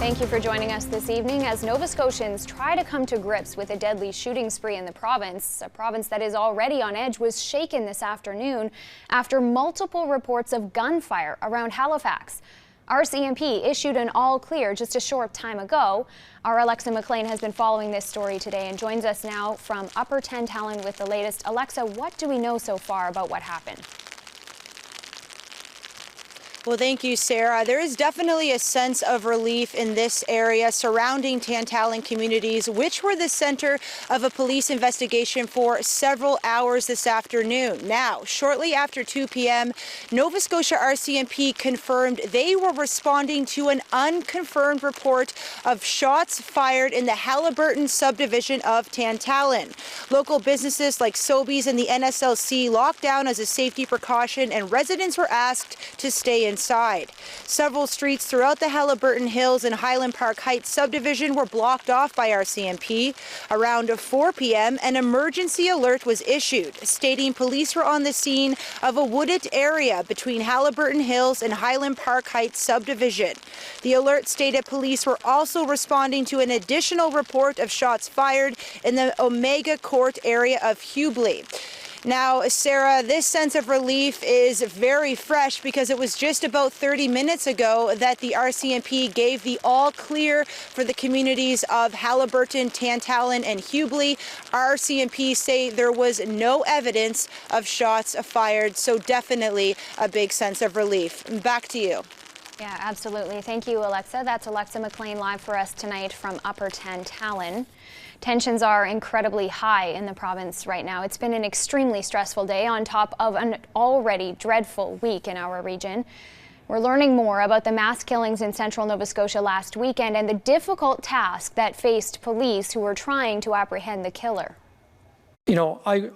Thank you for joining us this evening as Nova Scotians try to come to grips with a deadly shooting spree in the province. A province that is already on edge was shaken this afternoon after multiple reports of gunfire around Halifax. RCMP issued an all-clear just a short time ago. Our Alexa MacLean has been following this story today and joins us now from Upper Tantallon with the latest. Alexa, what do we know so far about what happened? Well, thank you, Sarah. There is definitely a sense of relief in this area surrounding Tantallon communities, which were the center of a police investigation for several hours this afternoon. Now, shortly after 2 p.m., Nova Scotia RCMP confirmed they were responding to an unconfirmed report of shots fired in the Haliburton subdivision of Tantallon. Local businesses like Sobeys and the NSLC locked down as a safety precaution, and residents were asked to stay inside. Several streets throughout the Haliburton Hills and Highland Park Heights subdivision were blocked off by RCMP. Around 4 p.m., an emergency alert was issued, stating police were on the scene of a wooded area between Haliburton Hills and Highland Park Heights subdivision. The alert stated police were also responding to an additional report of shots fired in the Omega Court area of Hubli. Now, Sarah, this sense of relief is very fresh because it was just about 30 minutes ago that the RCMP gave the all clear for the communities of Haliburton, Tantallon, and Hubli. RCMP say there was no evidence of shots fired, so definitely a big sense of relief. Back to you. Yeah, absolutely. Thank you, Alexa. That's Alexa MacLean live for us tonight from Upper Tantallon. Tensions are incredibly high in the province right now. It's been an extremely stressful day on top of an already dreadful week in our region. We're learning more about the mass killings in central Nova Scotia last weekend and the difficult task that faced police who were trying to apprehend the killer. You know, I've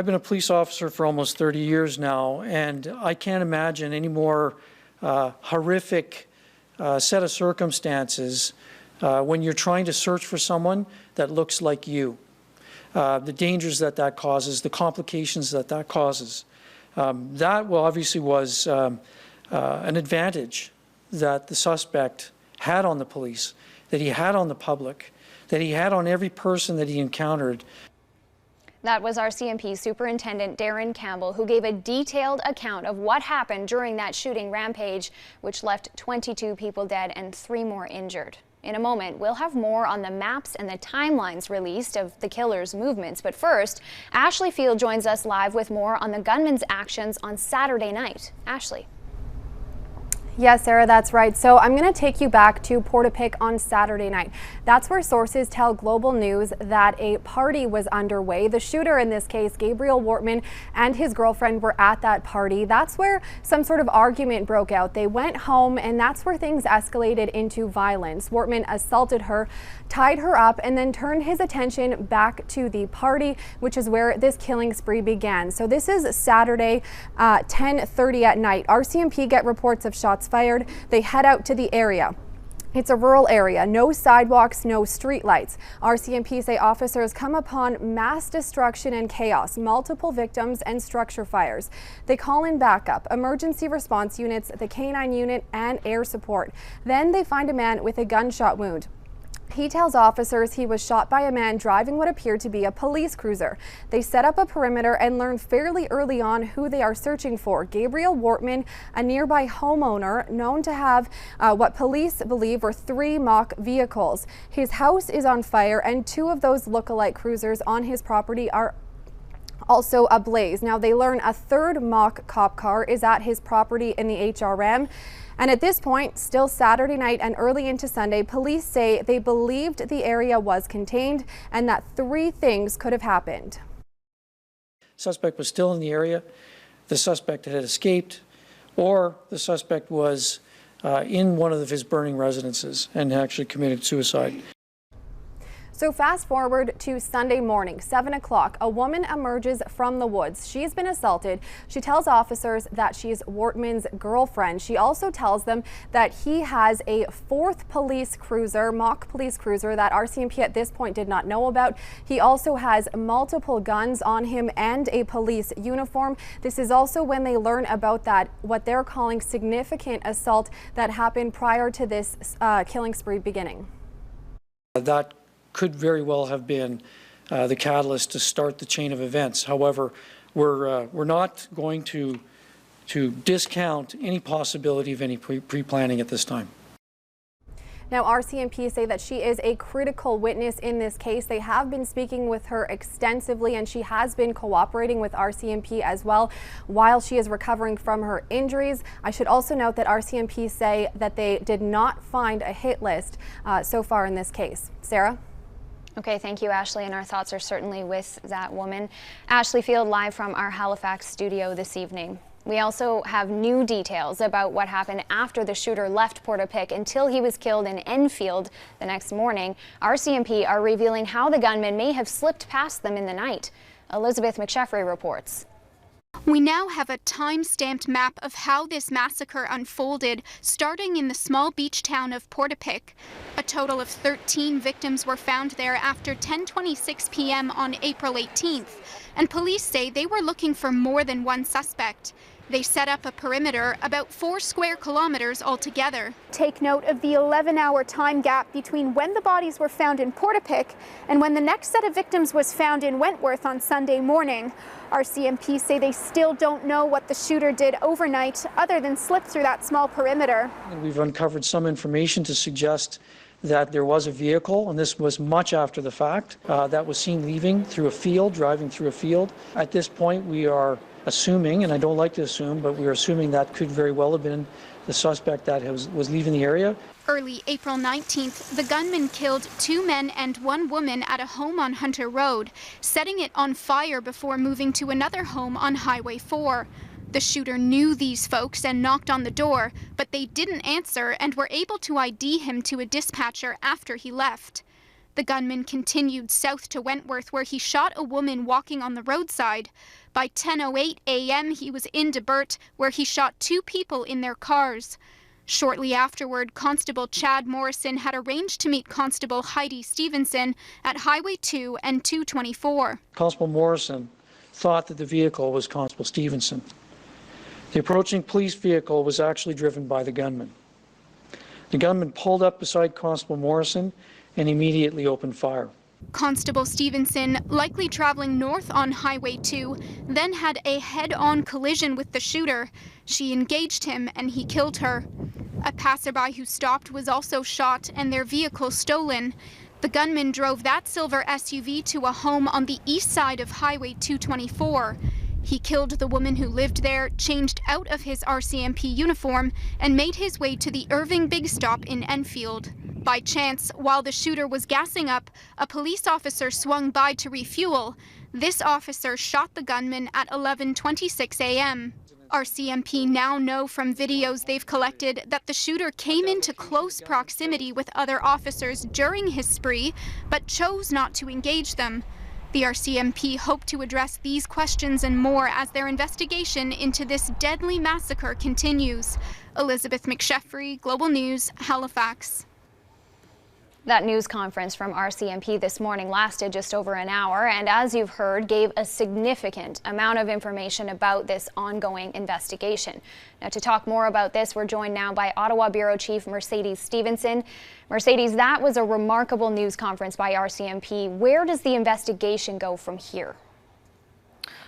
been a police officer for almost 30 years now, and I can't imagine any more horrific set of circumstances when you're trying to search for someone that looks like you. The dangers that causes, the complications that causes. That obviously was an advantage that the suspect had on the police, that he had on the public, that he had on every person that he encountered. That was RCMP Superintendent Darren Campbell, who gave a detailed account of what happened during that shooting rampage, which left 22 people dead and 3 more injured. In a moment, we'll have more on the maps and the timelines released of the killer's movements. But first, Ashley Field joins us live with more on the gunman's actions on Saturday night. Ashley. Yes, Sarah, that's right. So I'm going to take you back to Portapique on Saturday night. That's where sources tell Global News that a party was underway. The shooter in this case, Gabriel Wortman, and his girlfriend were at that party. That's where some sort of argument broke out. They went home, and that's where things escalated into violence. Wortman assaulted her, tied her up, and then turned his attention back to the party, which is where this killing spree began. So this is Saturday, 10:30 at night. RCMP get reports of shots fired. They head out to the area. It's a rural area, no sidewalks, no street lights. RCMP say officers come upon mass destruction and chaos, multiple victims and structure fires. They call in backup, emergency response units, the K9 unit, and air support. Then they find a man with a gunshot wound. He tells officers he was shot by a man driving what appeared to be a police cruiser. They set up a perimeter and learn fairly early on who they are searching for. Gabriel Wortman, a nearby homeowner known to have what police believe were 3 mock vehicles. His house is on fire, and 2 of those look-alike cruisers on his property are also ablaze. Now they learn a 3rd mock cop car is at his property in the HRM. And at this point, still Saturday night and early into Sunday, police say they believed the area was contained and that 3 things could have happened. Suspect was still in the area, the suspect had escaped, or the suspect was in one of his burning residences and actually committed suicide. So fast forward to Sunday morning, 7 o'clock, a woman emerges from the woods. She's been assaulted. She tells officers that she's Wortman's girlfriend. She also tells them that he has a fourth police cruiser, mock police cruiser, that RCMP at this point did not know about. He also has multiple guns on him and a police uniform. This is also when they learn about that, what they're calling significant assault that happened prior to this killing spree beginning. That could very well have been the catalyst to start the chain of events. However, we're not going to discount any possibility of any pre-planning at this time. Now, RCMP say that she is a critical witness in this case. They have been speaking with her extensively, and she has been cooperating with RCMP as well while she is recovering from her injuries. I should also note that RCMP say that they did not find a hit list so far in this case. Sarah? Okay, thank you, Ashley, and our thoughts are certainly with that woman. Ashley Field live from our Halifax studio this evening. We also have new details about what happened after the shooter left Portapique until he was killed in Enfield the next morning. RCMP are revealing how the gunman may have slipped past them in the night. Elizabeth McSheffrey reports. We now have a time-stamped map of how this massacre unfolded, starting in the small beach town of Portapique. A total of 13 victims were found there after 10:26 p.m. on April 18th, and police say they were looking for more than one suspect. They set up a perimeter about 4 square kilometers altogether. Take note of the 11-hour time gap between when the bodies were found in Portapique and when the next set of victims was found in Wentworth on Sunday morning. RCMP say they still don't know what the shooter did overnight other than slip through that small perimeter. We've uncovered some information to suggest that there was a vehicle, and this was much after the fact, that was seen leaving through a field, driving through a field. At this point, we are assuming, and I don't like to assume, but we're assuming that could very well have been the suspect that was leaving the area. Early April 19th, the gunman killed 2 men and 1 woman at a home on Hunter Road, setting it on fire before moving to another home on Highway 4. The shooter knew these folks and knocked on the door, but they didn't answer and were able to ID him to a dispatcher after he left. The gunman continued south to Wentworth, where he shot a woman walking on the roadside. By 10:08 a.m., he was in Debert, where he shot 2 people in their cars. Shortly afterward, Constable Chad Morrison had arranged to meet Constable Heidi Stephenson at Highway 2 and 224. Constable Morrison thought that the vehicle was Constable Stephenson. The approaching police vehicle was actually driven by the gunman. The gunman pulled up beside Constable Morrison and immediately opened fire. Constable Stephenson, likely traveling north on Highway 2, then had a head-on collision with the shooter. She engaged him and he killed her. A passerby who stopped was also shot and their vehicle stolen. The gunman drove that silver SUV to a home on the east side of Highway 224. He killed the woman who lived there, changed out of his RCMP uniform, and made his way to the Irving Big Stop in Enfield. By chance, while the shooter was gassing up, a police officer swung by to refuel. This officer shot the gunman at 11:26 a.m. RCMP now know from videos they've collected that the shooter came into close proximity with other officers during his spree, but chose not to engage them. The RCMP hope to address these questions and more as their investigation into this deadly massacre continues. Elizabeth McSheffrey, Global News, Halifax. That news conference from RCMP this morning lasted just over an hour and, as you've heard, gave a significant amount of information about this ongoing investigation. Now, to talk more about this, we're joined now by Ottawa Bureau Chief Mercedes Stephenson. Mercedes, that was a remarkable news conference by RCMP. Where does the investigation go from here?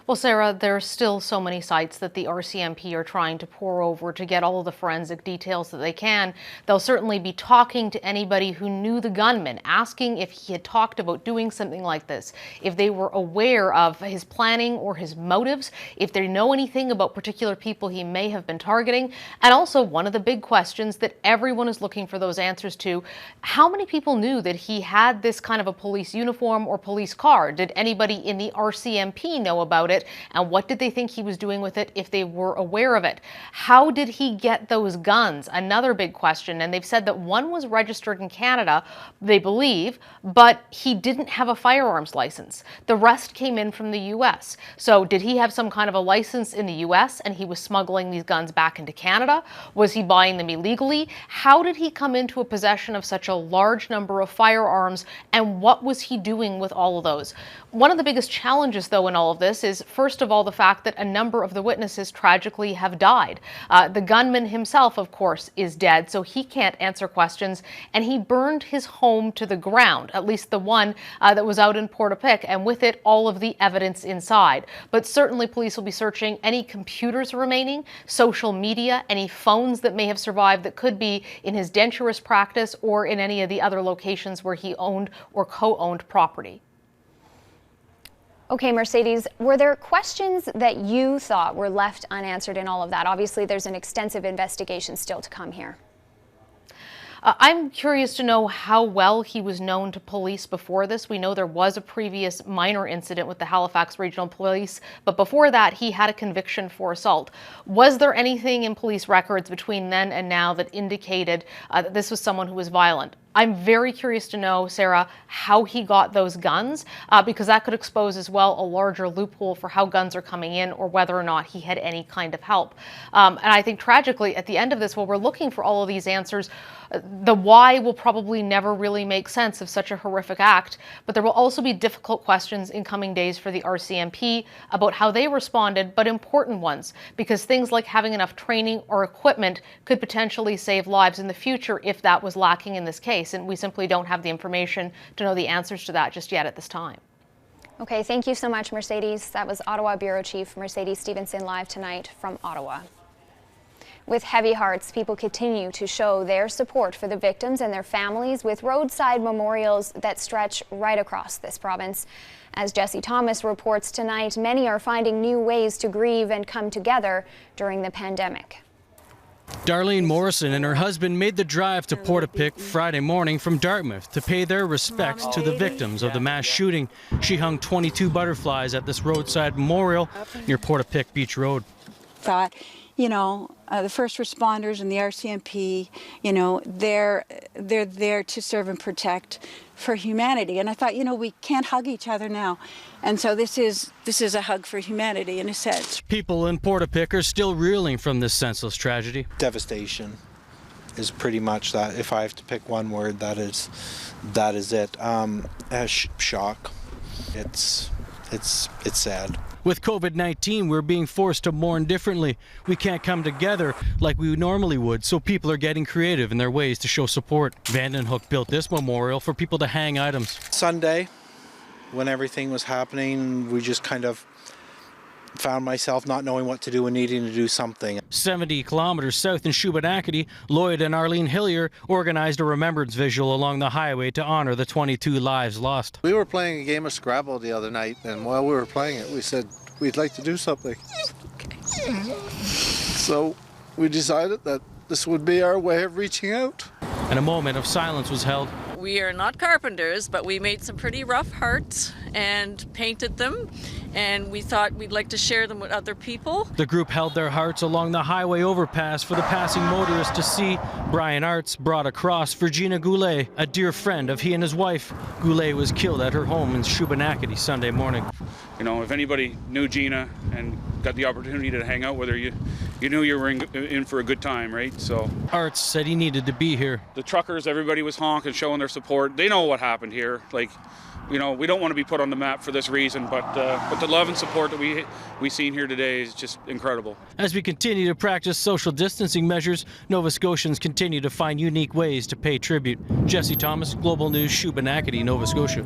Well, Sarah, there are still so many sites that the RCMP are trying to pore over to get all of the forensic details that they can. They'll certainly be talking to anybody who knew the gunman, asking if he had talked about doing something like this, if they were aware of his planning or his motives, if they know anything about particular people he may have been targeting. And also, one of the big questions that everyone is looking for those answers to, how many people knew that he had this kind of a police uniform or police car? Did anybody in the RCMP know about it it, and what did they think he was doing with it if they were aware of it? How did he get those guns? Another big question, and they've said that one was registered in Canada, they believe, but he didn't have a firearms license. The rest came in from the U.S. So did he have some kind of a license in the U.S. and he was smuggling these guns back into Canada? Was he buying them illegally? How did he come into a possession of such a large number of firearms, and what was he doing with all of those? One of the biggest challenges, though, in all of this is, first of all, the fact that a number of the witnesses tragically have died. The gunman himself, of course, is dead, so he can't answer questions, and he burned his home to the ground, at least the one that was out in Portapique, and with it, all of the evidence inside. But certainly police will be searching any computers remaining, social media, any phones that may have survived that could be in his denturist practice or in any of the other locations where he owned or co-owned property. Okay, Mercedes, were there questions that you thought were left unanswered in all of that? Obviously, there's an extensive investigation still to come here. I'm curious to know how well he was known to police before this. We know there was a previous minor incident with the Halifax Regional Police, but before that, he had a conviction for assault. Was there anything in police records between then and now that indicated that this was someone who was violent? I'm very curious to know, Sarah, how he got those guns, because that could expose as well a larger loophole for how guns are coming in or whether or not he had any kind of help. And I think tragically, at the end of this, while we're looking for all of these answers, the why will probably never really make sense of such a horrific act, but there will also be difficult questions in coming days for the RCMP about how they responded, but important ones, because things like having enough training or equipment could potentially save lives in the future if that was lacking in this case. And we simply don't have the information to know the answers to that just yet at this time. Okay, thank you so much, Mercedes. That was Ottawa Bureau Chief Mercedes Stephenson live tonight from Ottawa. With heavy hearts, people continue to show their support for the victims and their families with roadside memorials that stretch right across this province. As Jesse Thomas reports tonight, many are finding new ways to grieve and come together during the pandemic. Darlene Morrison and her husband made the drive to Portapique Friday morning from Dartmouth to pay their respects to the victims of the mass shooting. She hung 22 butterflies at this roadside memorial near Portapique Beach Road. Thought, you know, the first responders and the RCMP, you know, they're there to serve and protect for humanity. And I thought, you know, we can't hug each other now. And so this is a hug for humanity in a sense. People in Portapique are still reeling from this senseless tragedy. Devastation is pretty much that. If I have to pick one word, that is it. Shock. It's sad. With COVID-19, we're being forced to mourn differently. We can't come together like we normally would, so people are getting creative in their ways to show support. Vandenhoek built this memorial for people to hang items. Sunday, when everything was happening, we just kind of found myself not knowing what to do and needing to do something. 70 kilometers south in Shubenacadie, Lloyd and Arlene Hillier organized a remembrance visual along the highway to honor the 22 lives lost. We were playing a game of Scrabble the other night, and while we were playing it, we said we'd like to do something. So we decided that this would be our way of reaching out. And a moment of silence was held. We are not carpenters, but we made some pretty rough hearts and painted them, and we thought we'd like to share them with other people. The group held their hearts along the highway overpass for the passing motorists to see. Brian Arts brought across for Gina Goulet, a dear friend of he and his wife. Goulet was killed at her home in Shubenacadie Sunday morning. You know, if anybody knew Gina and got the opportunity to hang out with her, you knew you were in for a good time, right? So Arts said he needed to be here. The truckers, everybody was honking, showing their support. They know what happened here. Like, you know, we don't want to be put on the map for this reason, but the love and support that we seen here today is just incredible. As we continue to practice social distancing measures, Nova Scotians continue to find unique ways to pay tribute. Jesse Thomas, Global News, Shubenacadie, Nova Scotia.